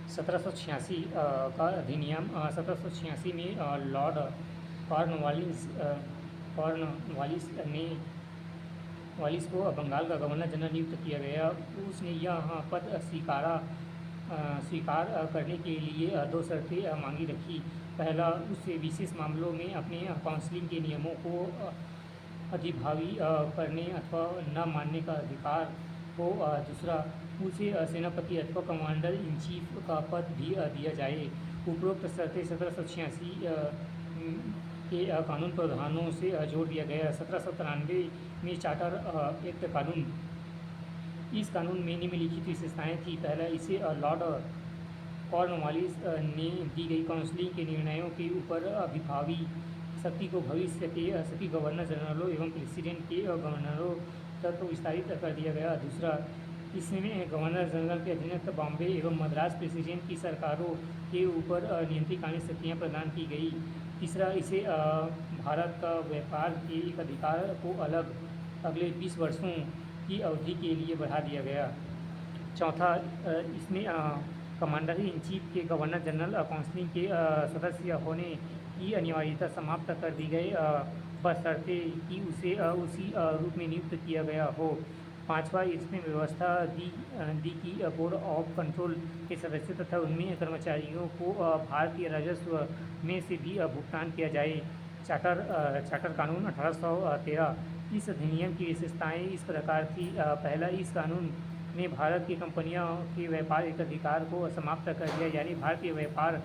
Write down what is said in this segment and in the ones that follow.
1786 का अधिनियम 1786 में लॉर्ड कॉर्नवालिस कॉर्नवालिस ने वालिस को बंगाल का गवर्नर जनरल नियुक्त किया गया। उसने यह पद स्वीकार करने के लिए दो शर्तें मांगी रखी। पहला, उसे विशेष मामलों में अपने काउंसिलिंग के नियमों को अधिभावी करने अथवा न मानने का अधिकार हो। दूसरा, उसे सेनापति अथवा कमांडर इन चीफ का पद भी दिया जाए। उपरोक्त शर्तें 1786 के कानून प्रावधानों से जोड़ दिया गया। 1793 में चार्टर एक्ट कानून। इस कानून में निम्नलिखित विशेषताएं थी। पहला, इसे लॉर्ड कॉर्नवालिस ने दी गई काउंसिलिंग के निर्णयों के ऊपर अभिभावी शक्ति को भविष्य के सभी गवर्नर जनरलों एवं प्रेसिडेंट के गवर्नरों तक विस्तारित कर दिया गया। दूसरा, इसमें गवर्नर जनरल के अधीनस्थ बॉम्बे एवं मद्रास प्रेसिडेंट की सरकारों के ऊपर नियंत्रणकारी शक्तियाँ प्रदान की गई। तीसरा, इसे भारत का व्यापार के एक अधिकार को अगले 20 वर्षों की अवधि के लिए बढ़ा दिया गया। चौथा, इसमें कमांडर इन चीफ के गवर्नर जनरल काउंसिल के सदस्य होने की अनिवार्यता समाप्त कर दी गई, बशर्ते कि उसे उसी रूप में नियुक्त किया गया हो। पांचवा, इसमें व्यवस्था दी कि बोर्ड ऑफ कंट्रोल के सदस्यों तथा उनमें कर्मचारियों को भारतीय राजस्व में से भी भुगतान किया जाए। चार्टर कानून 1813। इस अधिनियम की विशेषताएं इस प्रकार थी। पहला, इस कानून ने भारत की कंपनियों के व्यापारिक अधिकार को समाप्त कर दिया, यानी भारतीय व्यापार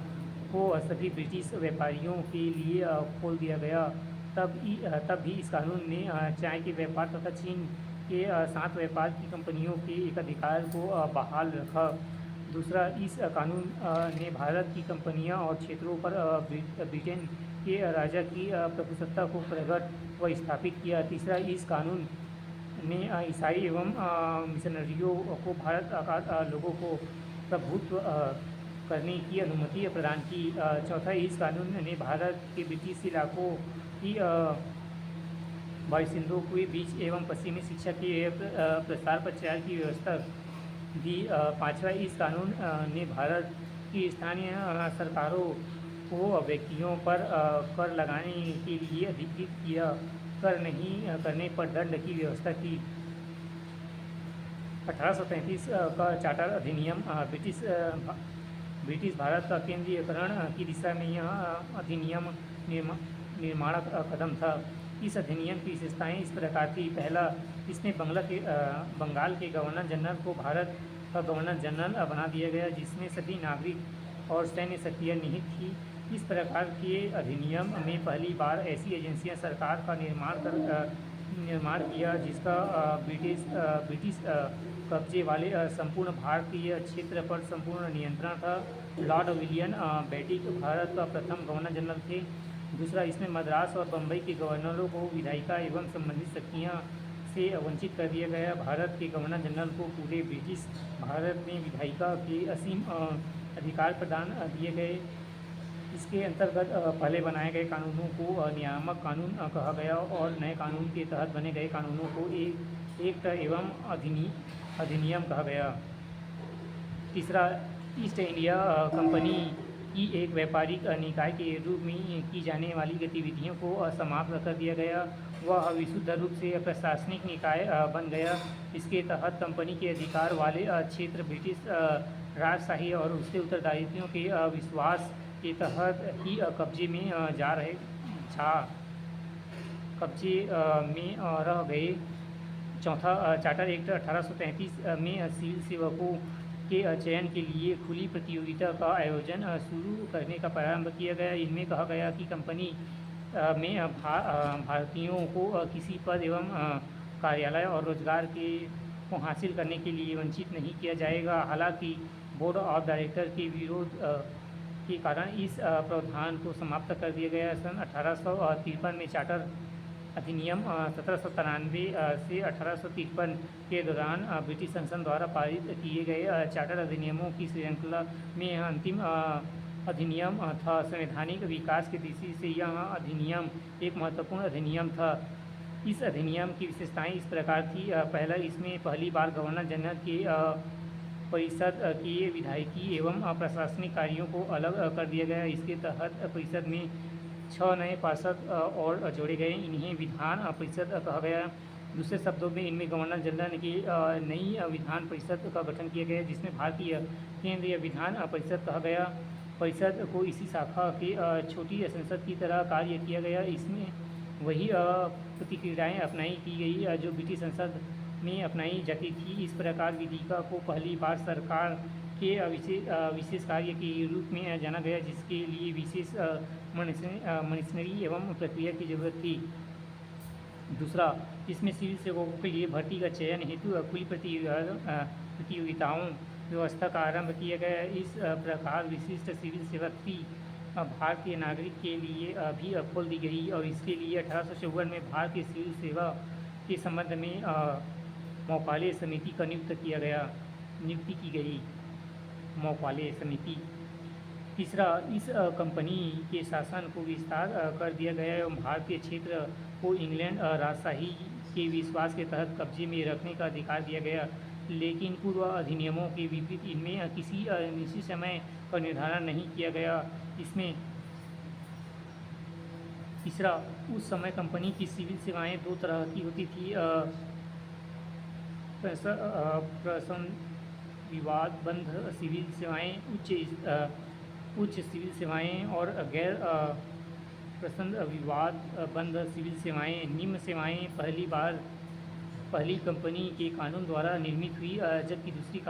को सभी ब्रिटिश व्यापारियों के लिए खोल दिया गया। तब भी इस कानून ने चाय के व्यापार तथा चीन के साथ व्यापार की कंपनियों के एक अधिकार को बहाल रखा। दूसरा, इस कानून ने भारत की कंपनियां और क्षेत्रों पर ब्रिटेन के राजा की प्रभुसत्ता को प्रकट व स्थापित किया। तीसरा, इस कानून ने ईसाई एवं मिशनरियों को भारत का लोगों को प्रभुत्व करने की अनुमति प्रदान की। चौथा, इस कानून ने भारत के ब्रिटिश इलाकों की बाशिंदों के बीच एवं पश्चिमी शिक्षा के प्रसार प्रचार की व्यवस्था दी। पांचवा, इस कानून ने भारत की स्थानीय सरकारों को व्यक्तियों पर कर लगाने के लिए अधिकृत किया। कर नहीं करने पर दंड की व्यवस्था की। 1833 का चार्टर अधिनियम ब्रिटिश भारत का केंद्रीयकरण की दिशा में यह अधिनियम निर्माणक कदम था। इस अधिनियम की विशेषताएं इस प्रकार थी। पहला, इसने बंगाल के गवर्नर जनरल को भारत का गवर्नर जनरल बना दिया गया, जिसमें सभी नागरिक और सैन्य शक्तियाँ निहित थी। इस प्रकार के अधिनियम में पहली बार ऐसी एजेंसियां सरकार का निर्माण किया जिसका ब्रिटिश कब्जे वाले संपूर्ण भारतीय क्षेत्र पर संपूर्ण नियंत्रण था। लॉर्ड विलियम बेंटिक भारत का प्रथम गवर्नर जनरल थे। दूसरा, इसमें मद्रास और बम्बई के गवर्नरों को विधायिका एवं संबंधित शक्तियाँ से वंचित कर दिया गया। भारत के गवर्नर जनरल को पूरे ब्रिटिश भारत में विधायिका के असीम अधिकार प्रदान दिए गए। इसके अंतर्गत पहले बनाए गए कानूनों को नियामक कानून कहा गया और नए कानून के तहत बने गए कानूनों को एक्ट एवं अधिनियम कहा गया। तीसरा, ईस्ट इंडिया कंपनी की एक व्यापारिक निकाय के रूप में की जाने वाली गतिविधियों को समाप्त कर दिया गया। वह विशुद्ध रूप से प्रशासनिक निकाय बन गया। इसके तहत कंपनी के अधिकार वाले क्षेत्र ब्रिटिश राजशाही और उसके उत्तरदायित्वों के विश्वास के तहत ही कब्जे में रह गए। चौथा, चार्टर एक्ट 1833 में सिविल सेवकों के चयन के लिए खुली प्रतियोगिता का आयोजन शुरू करने का प्रारंभ किया गया। इनमें कहा गया कि कंपनी में भारतीयों को किसी पद एवं कार्यालय और रोजगार को हासिल करने के लिए वंचित नहीं किया जाएगा। हालांकि बोर्ड ऑफ डायरेक्टर के विरोध के कारण इस प्रावधान को समाप्त कर दिया गया। सन 1853 में चार्टर अधिनियम 1793 से 1853 के दौरान ब्रिटिश संसद द्वारा पारित किए गए चार्टर अधिनियमों की श्रृंखला में यह अंतिम अधिनियम था। संवैधानिक विकास की दृष्टि से यह अधिनियम एक महत्वपूर्ण अधिनियम था। इस अधिनियम की विशेषताएं इस प्रकार थी। पहला, इसमें पहली बार गवर्नर जनरल के परिषद के विधायिकी एवं प्रशासनिक कार्यों को अलग कर दिया गया। इसके तहत परिषद में 6 नए पार्षद और जोड़े गए। इन्हें विधान परिषद कहा गया। दूसरे शब्दों में इनमें गवर्नर जनरल की नई विधान परिषद का गठन किया गया, जिसमें भारतीय केंद्रीय विधान परिषद कहा गया। परिषद को इसी शाखा के छोटी संसद की तरह कार्य किया गया। इसमें वही प्रतिक्रियाएँ अपनाई की गई जो ब्रिटिश संसद में अपनाई जाती थी। इस प्रकार विधिका को पहली बार सरकार के विशेष कार्य के रूप में जाना गया, जिसके लिए विशेष मशीनरी एवं प्रक्रिया की जरूरत थी। दूसरा, इसमें सिविल सेवकों के लिए भर्ती का चयन हेतु खुली प्रतियोगिताओं व्यवस्था का आरंभ किया गया। इस प्रकार विशिष्ट सिविल सेवा भारतीय नागरिक के लिए भी खोल दी गई और इसके लिए 1854 में भारतीय सिविल सेवा के संबंध में मौकाले समिति का नियुक्ति की गई। मौकाले समिति। तीसरा, इस कंपनी के शासन को विस्तार कर दिया गया एवं भारतीय क्षेत्र को इंग्लैंड राजशाही के विश्वास के तहत कब्जे में रखने का अधिकार दिया गया, लेकिन पूर्व अधिनियमों के विपरीत इनमें किसी निश्चित समय का निर्धारण नहीं किया गया। इसमें तीसरा, उस समय कंपनी की सिविल सेवाएं 2 तरह की होती थी, प्रसन्न विवादबंध सिविल सेवाएं, उच्च सिविल सेवाएं और गैर प्रसन्न विवादबंध सिविल सेवाएं। निम्न सेवाएं पहली कंपनी के कानून द्वारा निर्मित हुई, जबकि दूसरी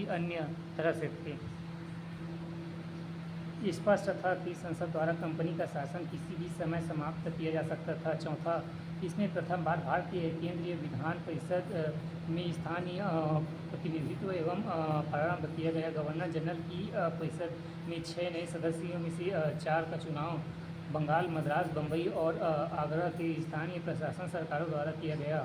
अन्य तरह से थे। स्पष्ट था कि संसद द्वारा कंपनी का शासन किसी भी समय समाप्त किया जा सकता था। चौथा, इसमें प्रथम बार भारतीय केंद्रीय विधान परिषद में स्थानीय प्रतिनिधित्व एवं प्रारंभ किया गया। गवर्नर जनरल की परिषद में 6 नए सदस्यों में से 4 का चुनाव बंगाल, मद्रास, बम्बई और आगरा के स्थानीय प्रशासन सरकारों द्वारा किया गया।